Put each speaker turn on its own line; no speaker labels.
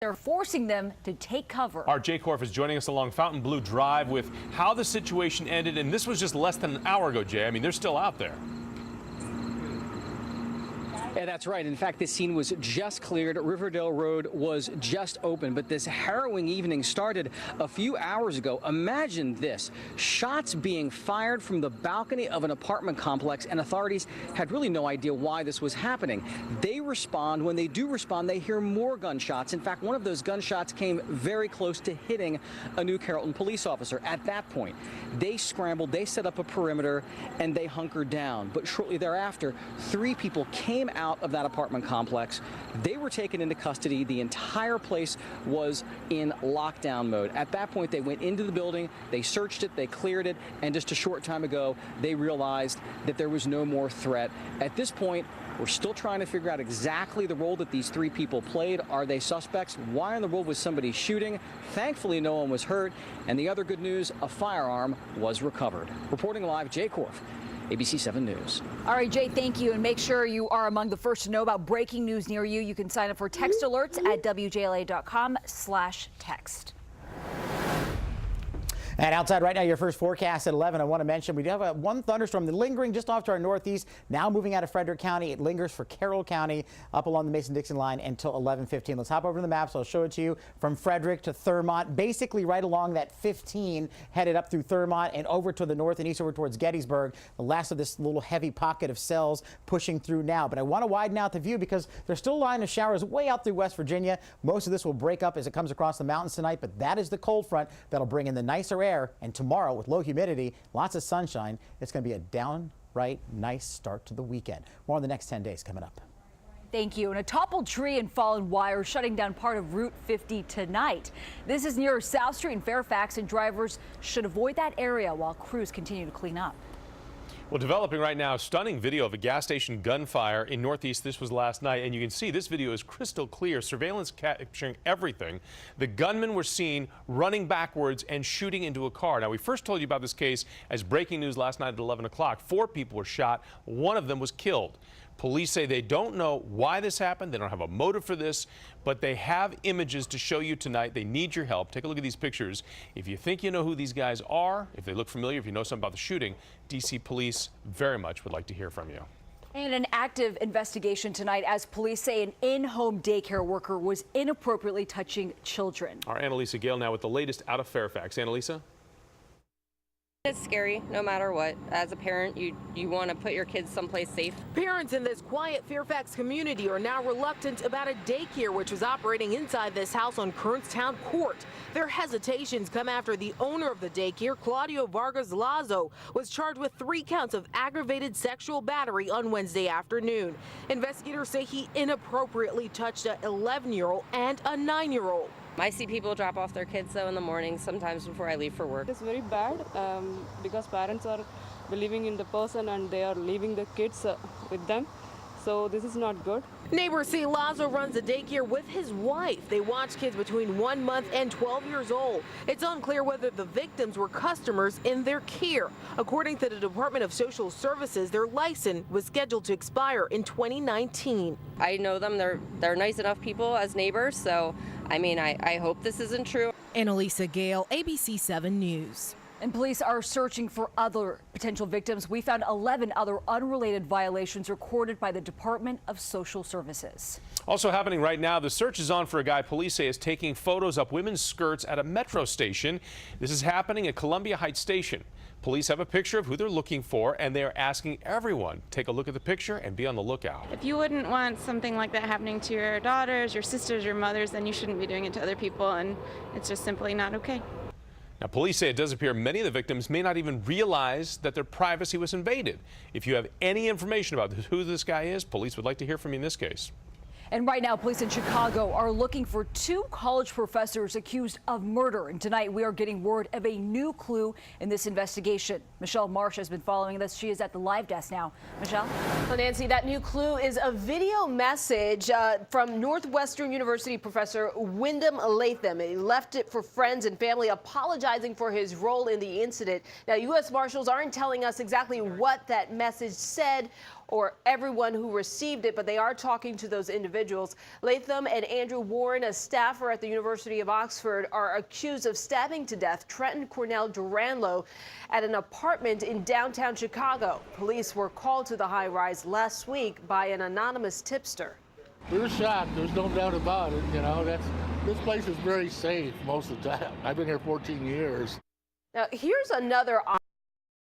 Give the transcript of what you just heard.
They're forcing them to take cover.
Our Jay Korf is joining us along Fountain Blue Drive with how the situation ended. And this was just less than an hour ago, Jay. I mean, they're still out there.
Yeah, that's right. In fact, this scene was just cleared. Riverdale Road was just open, but this harrowing evening started a few hours ago. Imagine this, shots being fired from the balcony of an apartment complex, and authorities had really no idea why this was happening. They respond. When they do respond, they hear more gunshots. In fact, one of those gunshots came very close to hitting a New Carrollton police officer. At that point, they scrambled, they set up a perimeter, and they hunkered down. But shortly thereafter, 3 people came out of that apartment complex. They were taken into custody. The entire place was in lockdown mode. At that point, they went into the building, they searched it, they cleared it, and just a short time ago, they realized that there was no more threat. At this point, we're still trying to figure out exactly the role that these 3 people played. Are they suspects? Why in the world was somebody shooting? Thankfully, no one was hurt. And the other good news, a firearm was recovered. Reporting live, Jay Korf, ABC 7 News.
All right, Jay, thank you. And make sure you are among the first to know about breaking news near you. You can sign up for text alerts at wjla.com/text.
And outside right now, your first forecast at 11. I want to mention we do have one thunderstorm lingering just off to our northeast, now moving out of Frederick County. It lingers for Carroll County up along the Mason-Dixon line until 11:15. Let's hop over to the maps. I'll show it to you from Frederick to Thurmont, basically right along that 15 headed up through Thurmont and over to the north and east over towards Gettysburg. The last of this little heavy pocket of cells pushing through now. But I want to widen out the view because there's still a line of showers way out through West Virginia. Most of this will break up as it comes across the mountains tonight, but that is the cold front that'll bring in the nicer air. And tomorrow, with low humidity, lots of sunshine, it's going to be a downright nice start to the weekend. More in the next 10 days coming up.
Thank you. And a toppled tree and fallen wire shutting down part of Route 50 tonight. This is near South Street in Fairfax, and drivers should avoid that area while crews continue to clean up.
Well, developing right now, stunning video of a gas station gunfire in Northeast. This was last night, and you can see this video is crystal clear. Surveillance capturing everything. The gunmen were seen running backwards and shooting into a car. Now, we first told you about this case as breaking news last night at 11 o'clock. 4 people were shot. 1 of them was killed. Police say they don't know why this happened. They don't have a motive for this, but they have images to show you tonight. They need your help. Take a look at these pictures. If you think you know who these guys are, if they look familiar, if you know something about the shooting, D.C. police very much would like to hear from you.
And an active investigation tonight as police say an in-home daycare worker was inappropriately touching children.
Our Annalisa Gale now with the latest out of Fairfax. Annalisa?
It's scary no matter what. As a parent, you want to put your kids someplace safe.
Parents in this quiet Fairfax community are now reluctant about a daycare which was operating inside this house on Kernstown Court. Their hesitations come after the owner of the daycare, Claudio Vargas Lazo, was charged with 3 counts of aggravated sexual battery on Wednesday afternoon. Investigators say he inappropriately touched an 11-year-old and a 9-year-old.
I see people drop off their kids though in the morning sometimes before I leave for work.
It's very bad because parents are believing in the person and they are leaving the kids with them. So this is not good.
Neighbors say Lazo runs a daycare with his wife. They watch kids between 1 month and 12 years old. It's unclear whether the victims were customers in their care. According to the Department of Social Services, their license was scheduled to expire in 2019.
I know them. They're nice enough people as neighbors. So, I mean, I hope this isn't true.
Annalisa Gale, ABC 7 News.
And police are searching for other potential victims. We found 11 other unrelated violations recorded by the Department of Social Services.
Also happening right now, the search is on for a guy police say is taking photos up women's skirts at a metro station. This is happening at Columbia Heights Station. Police have a picture of who they're looking for, and they are asking everyone take a look at the picture and be on the lookout.
If you wouldn't want something like that happening to your daughters, your sisters, your mothers, then you shouldn't be doing it to other people, and it's just simply not okay.
Now, police say it does appear many of the victims may not even realize that their privacy was invaded. If you have any information about who this guy is, police would like to hear from you in this case.
And right now, police in Chicago are looking for 2 college professors accused of murder. And tonight, we are getting word of a new clue in this investigation. Michelle Marsh has been following this. She is at the live desk now. Michelle?
Well, Nancy, that new clue is a video message from Northwestern University professor Wyndham Latham. He left it for friends and family, apologizing for his role in the incident. Now, U.S. Marshals aren't telling us exactly what that message said or everyone who received it, but they are talking to those individuals. Latham and Andrew Warren, a staffer at the University of Oxford, are accused of stabbing to death Trenton Cornell Duranlo at an apartment in downtown Chicago. Police were called to the high-rise last week by an anonymous tipster.
We were shocked. There's no doubt about it. You know, this place is very safe most of the time. I've been here 14 years.
Now, here's another